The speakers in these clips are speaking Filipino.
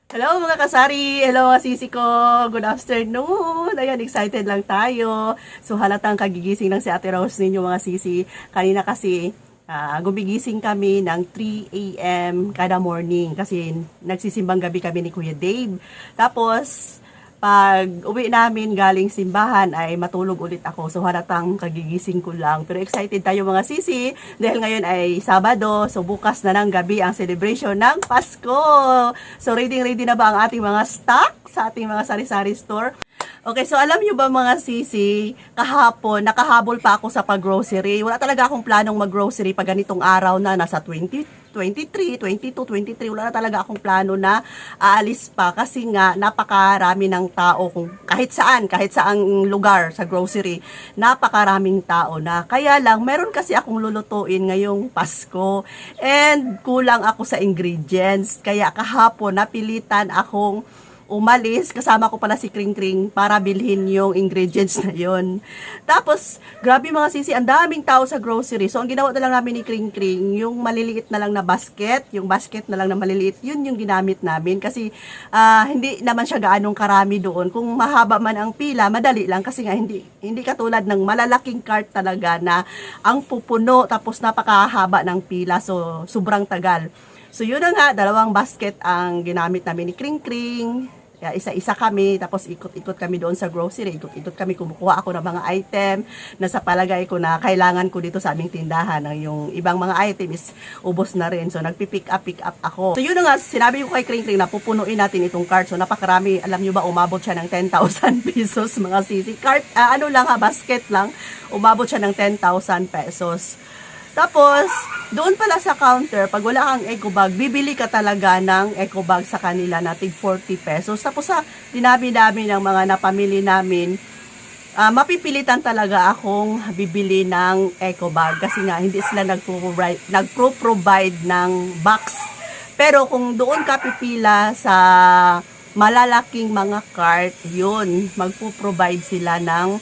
Hello mga kasari! Hello mga sisi ko! Good afternoon! Ayan, excited lang tayo. So halatang kagigising lang si Ate Rose ninyo mga sisi. Kanina kasi gumigising kami ng 3 a.m. kada morning kasi nagsisimbang gabi kami ni Kuya Dave. Tapos pag uwi namin galing simbahan ay matulog ulit ako. So halatang kagigising ko lang. Pero excited tayo mga sisi dahil ngayon ay Sabado. So bukas na ng gabi ang celebration ng Pasko. So ready na ba ang ating mga stock sa ating mga sari-sari store? Okay, so alam nyo ba mga sisi, kahapon, nakahabol pa ako sa pag-grocery. Wala talaga akong planong mag-grocery pag ganitong araw na nasa 23, 22, 23. Wala na talaga akong plano na aalis pa kasi nga napakarami ng tao kung kahit saang lugar sa grocery, napakaraming tao na. Kaya lang, meron kasi akong lulutuin ngayong Pasko and kulang ako sa ingredients. Kaya kahapon, napilitan akong umalis, kasama ko pala si Kring Kring para bilhin yung ingredients na yon. Tapos, grabe mga sisi, ang daming tao sa grocery. So, ang ginawa na lang namin ni Kring Kring, yung maliliit na lang na basket, yung basket na lang na maliliit, yun yung ginamit namin. Kasi, hindi naman siya gaanong karami doon. Kung mahaba man ang pila, madali lang. Kasi nga, hindi katulad ng malalaking cart talaga na ang pupuno, tapos napakahaba ng pila. So, sobrang tagal. So, yun na nga, 2 basket ang ginamit namin ni Kring Kring. Kaya isa-isa kami, tapos ikot-ikot kami doon sa grocery, ikot-ikot kami, kumukuha ako ng mga item na sa palagay ko na kailangan ko dito sa aming tindahan. Yung ibang mga item is ubos na rin. So, pick up ako. So, yun na nga, sinabi ko kay Kring Kring na pupunuin natin itong cart. So, napakarami, alam nyo ba, umabot siya ng 10,000 pesos mga sisi. Cart, basket lang, umabot siya ng 10,000 pesos. Tapos, doon pala sa counter, pag wala kang eco bag, bibili ka talaga ng eco bag sa kanila na tig 40 pesos. Tapos sa dinabi-dami ng mga napamili namin, mapipilitan talaga akong bibili ng eco bag kasi nga hindi sila nagpro-provide ng box. Pero kung doon ka pipila sa malalaking mga cart, yun, magpo-provide sila ng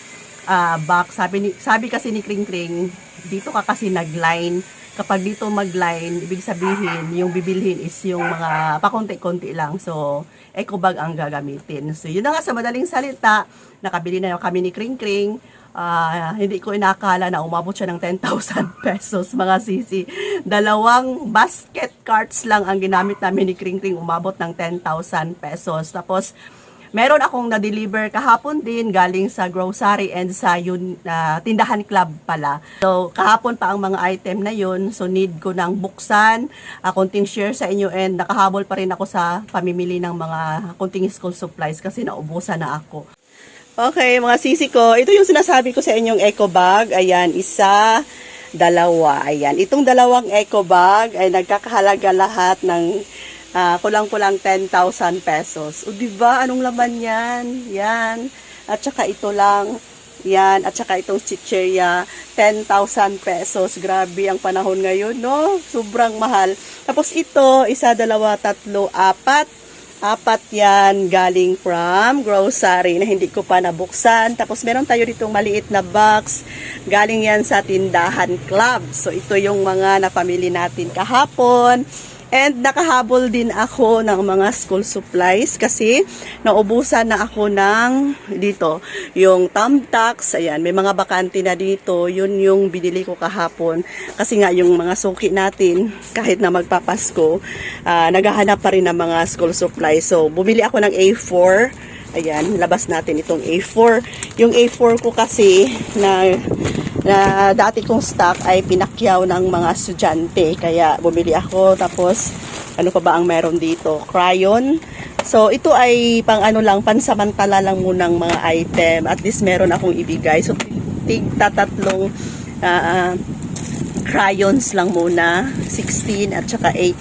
box. Sabi kasi ni Kring Kring, dito ka kasi nag-line. Kapag dito mag-line, ibig sabihin, yung bibilhin is yung mga pakonti-konti lang. So, eco bag ang gagamitin. So, yun na nga sa madaling salita, nakabili na kami ni Kring Kring. Hindi ko inakala na umabot siya ng 10,000 pesos, mga sisi. 2 basket carts lang ang ginamit namin ni Kring Kring, umabot ng 10,000 pesos. Tapos, meron akong na-deliver kahapon din galing sa grocery and sa tindahan club pala. So, kahapon pa ang mga item na yun. So, need ko nang buksan, konting share sa inyo and nakahabol pa rin ako sa pamimili ng mga konting school supplies kasi naubusan na ako. Okay, mga sisi ko, ito yung sinasabi ko sa inyong eco bag. Ayan, 1, 2. Ayan, itong 2 eco bag ay nagkakahalaga lahat ng kulang-kulang 10,000 pesos. O diba, anong laman yan? Yan. At saka ito lang. Yan. At saka itong chichirya, 10,000 pesos. Grabe ang panahon ngayon, no? Sobrang mahal. Tapos ito, 1, 2, 3, 4. 4 yan galing from grocery na hindi ko pa nabuksan. Tapos meron tayo ditong maliit na box. Galing yan sa tindahan club. So ito yung mga napamili natin kahapon. And nakahabol din ako ng mga school supplies kasi naubusan na ako ng dito, yung thumbtacks. Ayan, may mga bakante na dito. Yun yung binili ko kahapon. Kasi nga yung mga suki natin, kahit na magpapasko, naghahanap pa rin ng mga school supplies. So, bumili ako ng A4. Ayan, labas natin itong A4. Yung A4 ko kasi na dati kong stock ay pinakyaw ng mga estudyante. Kaya bumili ako. Tapos, ano pa ba ang meron dito? Crayon. So, ito ay pansamantala lang munang mga item. At least meron akong ibigay. So, tig-3 crayons lang muna. 16 at saka 8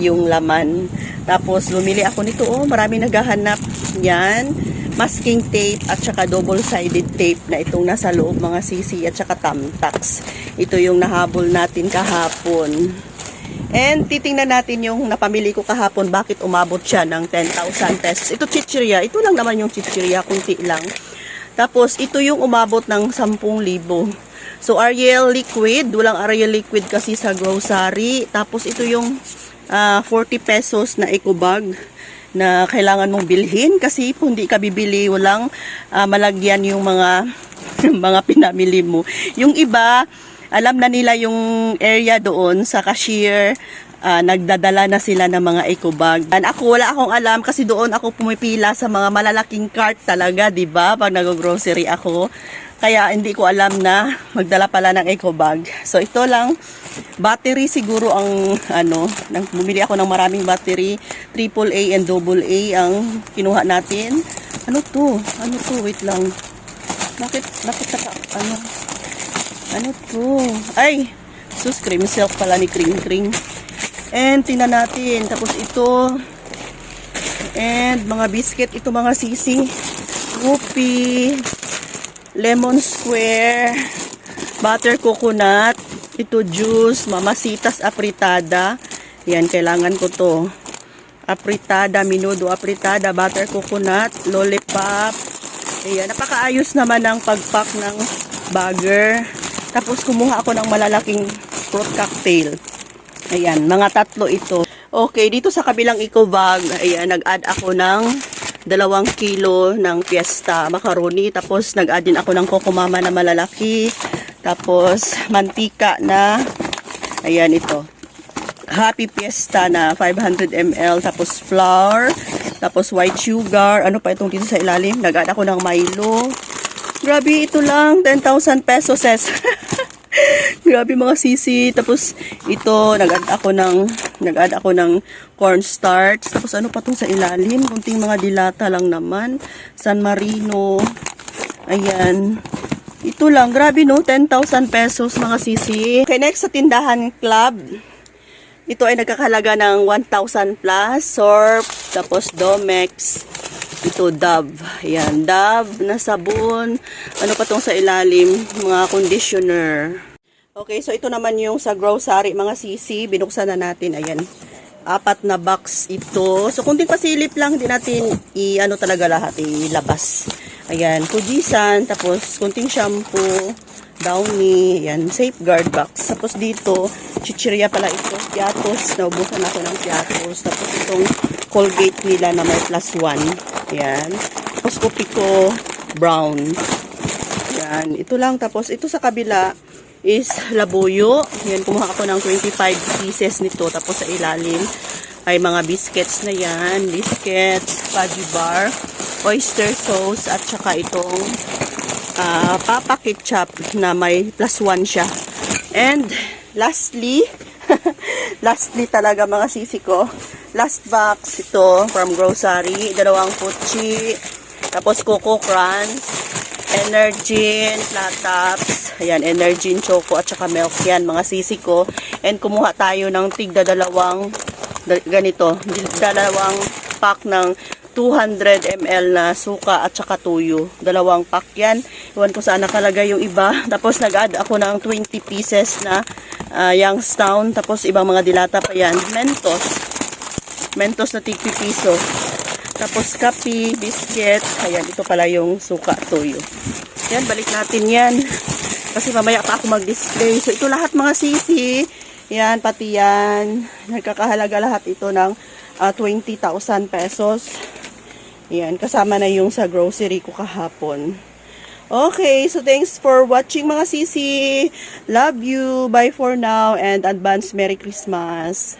yung laman. Tapos, bumili ako nito. Oh, marami naghahanap. Yan. Masking tape at saka double-sided tape na itong nasa loob, mga sisi, at saka thumbtacks. Ito yung nahabol natin kahapon. And titingnan natin yung napamili ko kahapon, bakit umabot siya ng 10,000 pesos. Ito chichirya. Ito lang naman yung chichirya, kunti lang. Tapos ito yung umabot ng 10,000. So Ariel liquid, walang Ariel liquid kasi sa grocery. Tapos ito yung 40 pesos na eco bag. na kailangan mong bilhin kasi kung hindi ka bibili, walang malagyan yung mga mga pinamili mo. Yung iba, alam na nila yung area doon sa cashier, nagdadala na sila ng mga eco bag. And ako, wala akong alam kasi doon ako pumipila sa mga malalaking cart talaga, 'di ba? Pag nag-grocery ako. Kaya hindi ko alam na magdala pala ng eco bag. So ito lang, battery siguro ang bumili ako ng maraming battery, AAA and AA ang kinuha natin. Ano to? Wait lang. Bakit ano to? Ay, sus, cream silk pala ni Kring. And tingnan natin, tapos ito, and mga biscuit, ito mga sisi, Whoopie, lemon square, butter coconut, ito juice, mamasitas apritada. Yan, kailangan ko to. Apritada, minudo apritada, butter coconut, lollipop. Ayan, napakaayos naman ng pagpack ng bagger. Tapos kumuha ako ng malalaking fruit cocktail. Ayan, mga tatlo ito. Okay, dito sa kabilang eco bag, ayan, nag-add ako ng 2 kilo ng Fiesta macaroni. Tapos nag-add din ako ng Coco Mama na malalaki. Tapos mantika na, ayan ito, Happy Fiesta na 500 ml. Tapos flour. Tapos white sugar. Ano pa itong dito sa ilalim? Nag-add ako ng Milo. Grabe, ito lang. 10,000 pesos. Grabe mga sisi. Tapos ito, nag-add ako ng cornstarch. Tapos ano pa itong sa ilalim? Kunting mga dilata lang naman. San Marino. Ayan. Ito lang. Grabe no? 10,000 pesos mga sisi. Okay, next sa tindahan club. Ito ay nagkakalaga ng 1,000 plus. Sorb. Tapos Domex. Ito Dove. Ayan. Dove na sabon. Ano pa itong sa ilalim? Mga conditioner. Okay, so ito naman yung sa grocery, mga sisi, binuksan na natin, ayan, 4 na box ito. So, kunting pasilip lang, din natin talaga lahat, ilabas. Ayan, Fujisan, tapos kunting shampoo, Downy, ayan, safeguard box. Tapos dito, chichirya pala ito, Piatos, naubusan ako ng Piatos. Tapos itong Colgate nila na may +1, ayan. Tapos Copico Brown, ayan, ito lang. Tapos ito sa kabila, is labuyo. Yan, kumuha ako ng 25 pieces nito. Tapos sa ilalim ay mga biscuits na yan. Biscuits, fudgy bar, oyster sauce, at saka itong Papa Ketchup na may +1 siya. And lastly, lastly talaga mga sisi ko, last box ito from grocery. 2 Puchi, tapos Coco Crunch, Energin, Flatops, ayan, Energin, Choco, at saka milk yan, mga sisi ko. And kumuha tayo ng tigda 2 pack ng 200 ml na suka at saka tuyo. 2 pack yan. Iwan ko saan nakalagay yung iba. Tapos nag-add ako ng 20 pieces na Youngstown. Tapos ibang mga dilata pa yan. Mentos na tig-50 piso. Tapos kape, biscuit. Ayan, ito pala yung suka, tuyo. Yan, balik natin yan. Kasi mamaya pa ako mag-display. So, ito lahat mga sisi. Yan, pati yan. Nagkakahalaga lahat ito ng 20,000 pesos. Yan, kasama na yung sa grocery ko kahapon. Okay, so thanks for watching mga sisi. Love you. Bye for now and advance Merry Christmas.